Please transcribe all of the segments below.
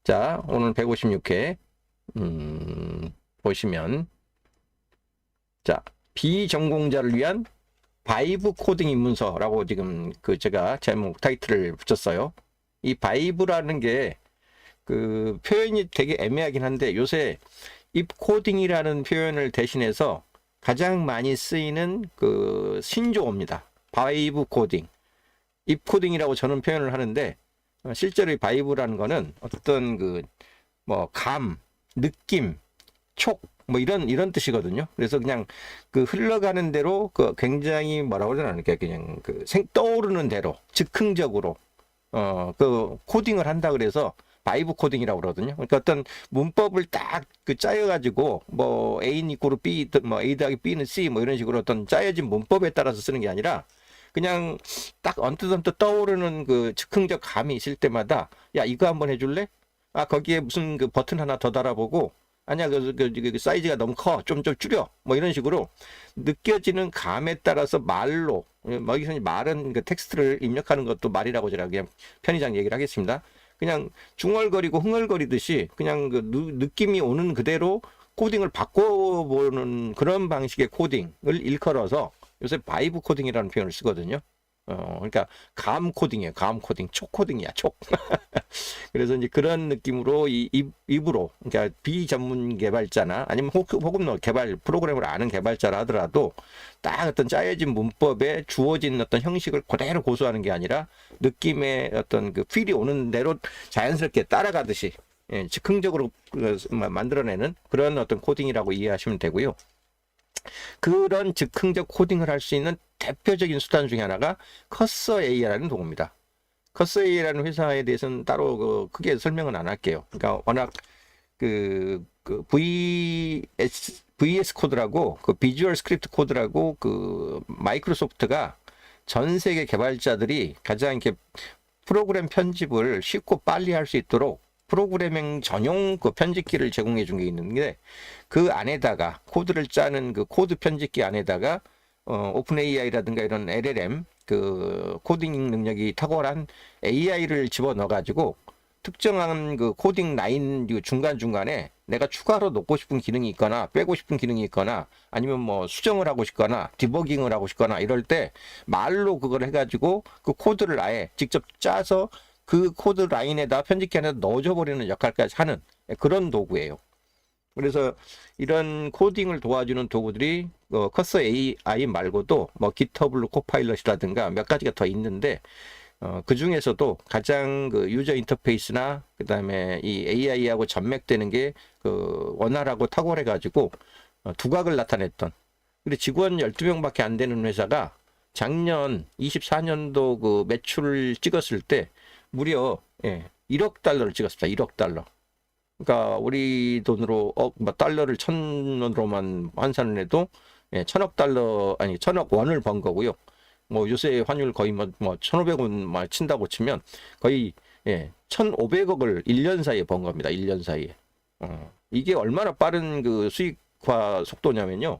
자, 오늘 156회, 보시면, 자, 비전공자를 위한 바이브 코딩 입문서라고 지금 제가 제목 타이틀을 붙였어요. 이 바이브라는 게 표현이 되게 애매하긴 한데 요새 입 코딩이라는 표현을 대신해서 가장 많이 쓰이는 신조어입니다. 바이브 코딩. 입 코딩이라고 저는 표현을 하는데 실제로 이 바이브라는 거는 어떤 감, 느낌, 촉, 이런 뜻이거든요. 그래서 그냥 흘러가는 대로 굉장히 뭐라고 그러나 그냥 떠오르는 대로 즉흥적으로 코딩을 한다 그래서 바이브 코딩이라고 그러거든요. 그러니까 어떤 문법을 딱 짜여가지고 A는 이꼬르 B, A 더하기 B는 C 이런 식으로 어떤 짜여진 문법에 따라서 쓰는 게 아니라 그냥 딱 언뜻 떠오르는 즉흥적 감이 있을 때마다 야 이거 한번 해줄래? 아 거기에 무슨 버튼 하나 더 달아보고 아니야 사이즈가 너무 커 좀 줄여 이런 식으로 느껴지는 감에 따라서 말로 여기서 말은 텍스트를 입력하는 것도 말이라고 제가 그냥 편의상 얘기를 하겠습니다. 그냥 중얼거리고 흥얼거리듯이 그냥 느낌이 오는 그대로 코딩을 바꿔보는 그런 방식의 코딩을 일컬어서 요새 바이브 코딩이라는 표현을 쓰거든요. 그러니까 감 코딩이에요. 감 코딩, 촉 코딩이야, 촉. 그래서 이제 그런 느낌으로 입으로, 그러니까 비전문 개발자나 아니면 혹은 개발 프로그램을 아는 개발자라 하더라도 딱 어떤 짜여진 문법에 주어진 어떤 형식을 그대로 고수하는 게 아니라 느낌의 어떤 필이 오는 대로 자연스럽게 따라가듯이 즉흥적으로 만들어내는 그런 어떤 코딩이라고 이해하시면 되고요. 그런 즉흥적 코딩을 할 수 있는 대표적인 수단 중에 하나가 커서 AI라는 도구입니다. 커서 AI라는 회사에 대해서는 따로 크게 설명은 안 할게요. 그러니까 워낙 VS 코드라고 비주얼 스크립트 코드라고 마이크로소프트가 전 세계 개발자들이 가장 이렇게 프로그램 편집을 쉽고 빨리 할 수 있도록 프로그래밍 전용 편집기를 제공해 준 게 있는데 그 안에다가 코드를 짜는 코드 편집기 안에다가 오픈 AI라든가 이런 LLM 코딩 능력이 탁월한 AI를 집어넣어 가지고 특정한 코딩 라인 중간중간에 내가 추가로 넣고 싶은 기능이 있거나 빼고 싶은 기능이 있거나 아니면 수정을 하고 싶거나 디버깅을 하고 싶거나 이럴 때 말로 그걸 해가지고 코드를 아예 직접 짜서 코드 라인에다 편집기 안에다 넣어줘 버리는 역할까지 하는 그런 도구예요. 그래서 이런 코딩을 도와주는 도구들이 커서 AI 말고도 GitHub 코파일럿이라든가 몇 가지가 더 있는데 그 중에서도 가장 유저 인터페이스나 그 다음에 이 AI하고 전맥되는 게 원활하고 탁월해 가지고 두각을 나타냈던 그리고 직원 12명밖에 안 되는 회사가 작년 24년도 매출을 찍었을 때 무려 1억 달러를 찍었습니다. 1억 달러. 그러니까 우리 돈으로 달러를 1,000원으로만 환산을 해도 1,000억 달러 아니 1,000억 원을 번 거고요. 요새 환율 거의 1,500원 친다고 치면 거의 1,500억을 1년 사이에 번 겁니다. 1년 사이에. 이게 얼마나 빠른 수익화 속도냐면요.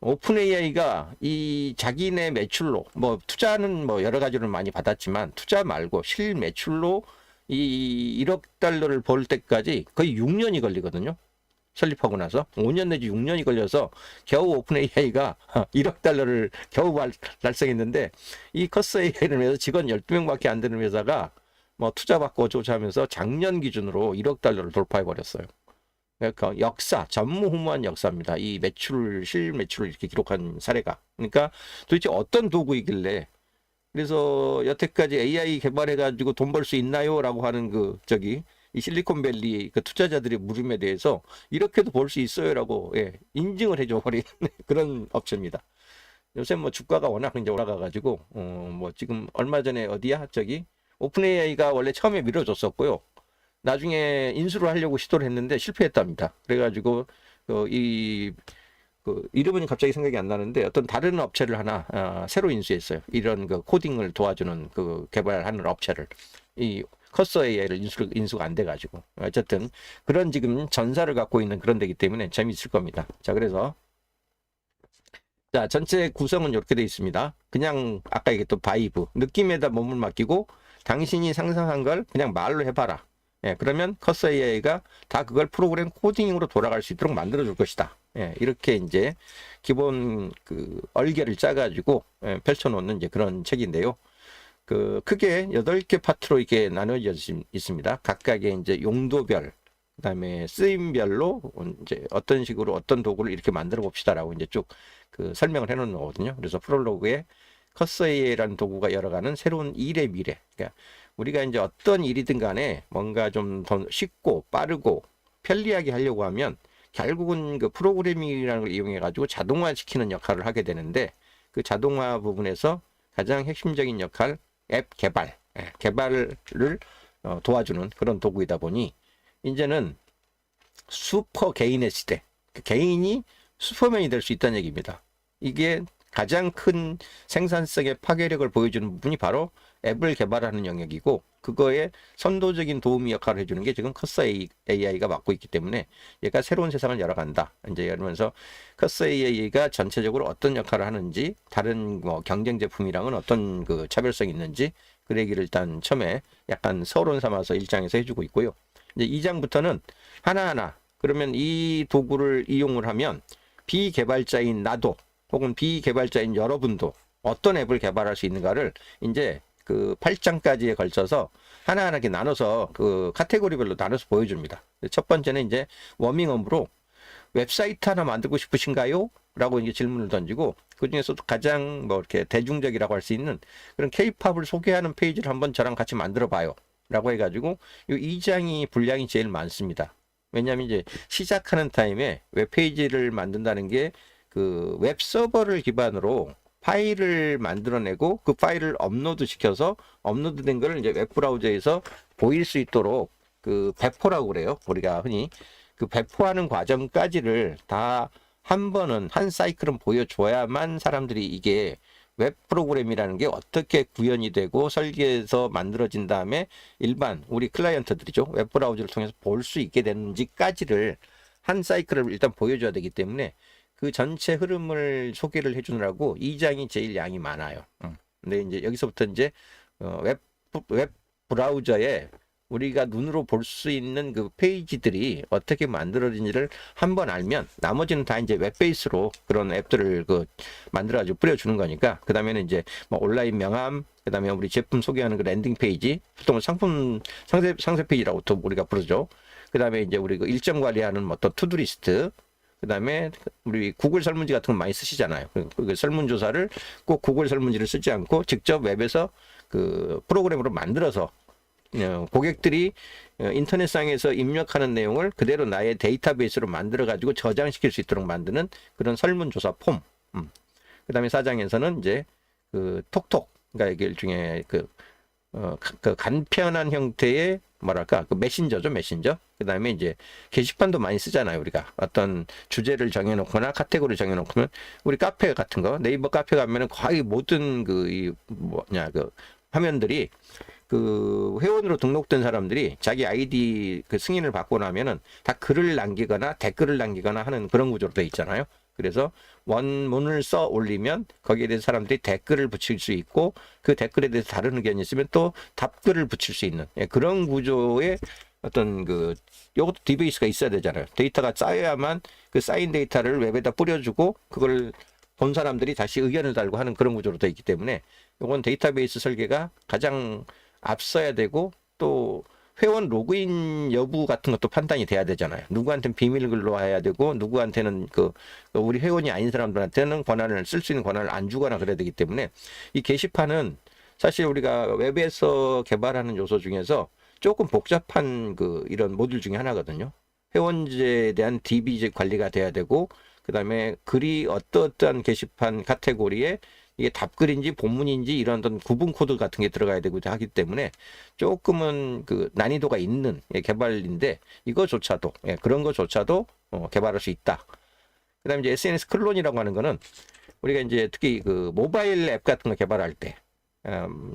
오픈 AI가 이 자기네 매출로 투자는 여러 가지를 많이 받았지만 투자 말고 실 매출로 이 1억 달러를 벌 때까지 거의 6년이 걸리거든요. 설립하고 나서 5년 내지 6년이 걸려서 겨우 오픈 AI가 1억 달러를 겨우 달성했는데 이 커서 AI를 위해서 직원 12명밖에 안 되는 회사가 투자받고 어쩌고 하면서 작년 기준으로 1억 달러를 돌파해 버렸어요. 그러니까 전무후무한 역사입니다. 이 실 매출을 이렇게 기록한 사례가. 그러니까 도대체 어떤 도구이길래 그래서 여태까지 AI 개발해가지고 돈 벌 수 있나요? 라고 하는 이 실리콘밸리 투자자들의 물음에 대해서 이렇게도 벌 수 있어요. 라고 인증을 해줘 버린 그런 업체입니다. 요새 주가가 워낙 이제 올라가가지고, 지금 얼마 전에 오픈 AI가 원래 처음에 밀어줬었고요. 나중에 인수를 하려고 시도를 했는데 실패했답니다. 그래가지고 이름은 갑자기 생각이 안 나는데 어떤 다른 업체를 하나 새로 인수했어요. 이런 코딩을 도와주는 개발하는 업체를 이 커서 AI를 인수가 안 돼가지고 어쨌든 그런 지금 전사를 갖고 있는 그런 데기 때문에 재미있을 겁니다. 자 그래서 전체 구성은 이렇게 되어 있습니다. 그냥 아까 얘기했던 바이브 느낌에다 몸을 맡기고 당신이 상상한 걸 그냥 말로 해봐라. 예, 그러면 커서 AI가 다 그걸 프로그램 코딩으로 돌아갈 수 있도록 만들어 줄 것이다. 예, 이렇게 이제 기본 그 얼개를 짜가지고 예, 펼쳐놓는 이제 그런 책인데요. 그 크게 8개 파트로 이게 나눠져 있습니다. 각각의 이제 용도별, 그다음에 쓰임별로 이제 어떤 식으로 어떤 도구를 이렇게 만들어 봅시다라고 이제 쭉 그 설명을 해 놓는 거거든요. 그래서 프롤로그에 커서AI라는 도구가 열어가는 새로운 일의 미래. 그러니까 우리가 이제 어떤 일이든 간에 뭔가 좀 더 쉽고 빠르고 편리하게 하려고 하면 결국은 그 프로그래밍이라는 걸 이용해 가지고 자동화시키는 역할을 하게 되는데, 그 자동화 부분에서 가장 핵심적인 역할, 앱 개발, 개발을 도와주는 그런 도구이다 보니 이제는 슈퍼 개인의 시대, 개인이 슈퍼맨이 될 수 있다는 얘기입니다. 이게 가장 큰 생산성의 파괴력을 보여주는 부분이 바로 앱을 개발하는 영역이고, 그거에 선도적인 도우미 역할을 해주는 게 지금 커서 AI가 맡고 있기 때문에 얘가 새로운 세상을 열어간다. 이제 이러면서 커서 AI가 전체적으로 어떤 역할을 하는지, 다른 뭐 경쟁 제품이랑은 어떤 그 차별성이 있는지 그 얘기를 일단 처음에 약간 서론 삼아서 1장에서 해주고 있고요. 이제 2장부터는 하나하나, 그러면 이 도구를 이용을 하면 비개발자인 나도 혹은 비개발자인 여러분도 어떤 앱을 개발할 수 있는가를 이제 그 8장까지에 걸쳐서 하나하나 이렇게 나눠서 그 카테고리별로 나눠서 보여줍니다. 첫 번째는 이제 워밍업으로 웹사이트 하나 만들고 싶으신가요? 라고 이제 질문을 던지고, 그 중에서도 가장 뭐 이렇게 대중적이라고 할 수 있는 그런 K-팝을 소개하는 페이지를 한번 저랑 같이 만들어 봐요. 라고 해가지고 이 2장이 분량이 제일 많습니다. 왜냐하면 이제 시작하는 타임에 웹페이지를 만든다는 게 그 웹 서버를 기반으로 파일을 만들어내고 그 파일을 업로드 시켜서 업로드된 걸 이제 웹 브라우저에서 보일 수 있도록 그 배포라고 그래요. 우리가 흔히 그 배포하는 과정까지를 다 한 번은 한 사이클은 보여줘야만 사람들이 이게 웹 프로그램이라는 게 어떻게 구현이 되고 설계해서 만들어진 다음에 일반 우리 클라이언트들이죠, 웹 브라우저를 통해서 볼 수 있게 되는지까지를 한 사이클을 일단 보여줘야 되기 때문에 그 전체 흐름을 소개를 해주느라고 2장이 제일 양이 많아요. 근데 이제 여기서부터 이제 웹 브라우저에 우리가 눈으로 볼 수 있는 그 페이지들이 어떻게 만들어진지를 한번 알면 나머지는 다 이제 웹 베이스로 그런 앱들을 그 만들어가지고 뿌려주는 거니까, 그 다음에는 이제 뭐 온라인 명함, 그 다음에 우리 제품 소개하는 그 랜딩 페이지, 보통 상품 상세 페이지라고 또 우리가 부르죠. 그 다음에 이제 우리 그 일정 관리하는 뭐 또 투두 리스트, 그 다음에 우리 구글 설문지 같은 거 많이 쓰시잖아요. 그 설문조사를 꼭 구글 설문지를 쓰지 않고 직접 웹에서 그 프로그램으로 만들어서 고객들이 인터넷상에서 입력하는 내용을 그대로 나의 데이터베이스로 만들어 가지고 저장시킬 수 있도록 만드는 그런 설문조사 폼. 그 다음에 4장에서는 이제 그 톡톡, 그러니까 이게 일종의 그 간편한 형태의 뭐랄까 그 메신저죠, 메신저. 그 다음에 이제 게시판도 많이 쓰잖아요. 우리가 어떤 주제를 정해놓거나 카테고리 정해놓으면 우리 카페 같은 거, 네이버 카페 가면은 거의 모든 그 화면들이 그 회원으로 등록된 사람들이 자기 아이디 그 승인을 받고 나면은 다 글을 남기거나 댓글을 남기거나 하는 그런 구조로 되어 있잖아요. 그래서 원문을 써 올리면 거기에 대해서 사람들이 댓글을 붙일 수 있고, 그 댓글에 대해서 다른 의견이 있으면 또 답글을 붙일 수 있는 그런 구조의 어떤 그 요것도 디베이스가 있어야 되잖아요. 데이터가 쌓여야만 그 쌓인 데이터를 웹에다 뿌려주고 그걸 본 사람들이 다시 의견을 달고 하는 그런 구조로 되어 있기 때문에 요건 데이터베이스 설계가 가장 앞서야 되고, 또 회원 로그인 여부 같은 것도 판단이 돼야 되잖아요. 누구한테는 비밀글로 해야 되고, 누구한테는 그 우리 회원이 아닌 사람들한테는 권한을 쓸 수 있는 권한을 안 주거나 그래야 되기 때문에 이 게시판은 사실 우리가 웹에서 개발하는 요소 중에서 조금 복잡한 그 이런 모듈 중에 하나거든요. 회원제에 대한 DB 관리가 돼야 되고, 그 다음에 글이 어떠한 게시판 카테고리에 이게 답글인지 본문인지 이런 어떤 구분 코드 같은 게 들어가야 되고 하기 때문에 조금은 그 난이도가 있는 개발인데, 이거조차도 그런 거조차도 개발할 수 있다. 그다음에 이제 SNS 클론이라고 하는 거는 우리가 이제 특히 그 모바일 앱 같은 거 개발할 때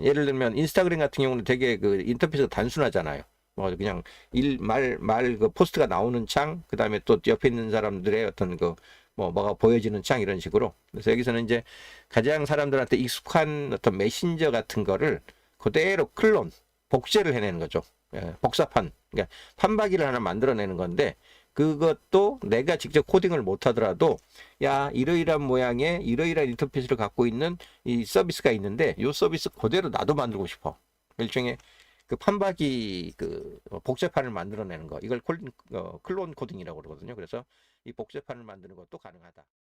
예를 들면 인스타그램 같은 경우는 되게 그 인터페이스가 단순하잖아요. 뭐 그냥 말 그 포스트가 나오는 창, 그 다음에 또 옆에 있는 사람들의 어떤 그 뭐가 보여지는 창, 이런 식으로. 그래서 여기서는 이제 가장 사람들한테 익숙한 어떤 메신저 같은 거를 그대로 클론, 복제를 해내는 거죠. 복사판, 그러니까 판박이를 하나 만들어내는 건데, 그것도 내가 직접 코딩을 못 하더라도, 야, 이러이러한 모양의 이러이러한 인터페이스를 갖고 있는 이 서비스가 있는데, 이 서비스 그대로 나도 만들고 싶어. 일종의 그 판박이 그 복제판을 만들어내는 거, 이걸 클론 코딩이라고 그러거든요. 그래서 이 복제판을 만드는 것도 가능하다.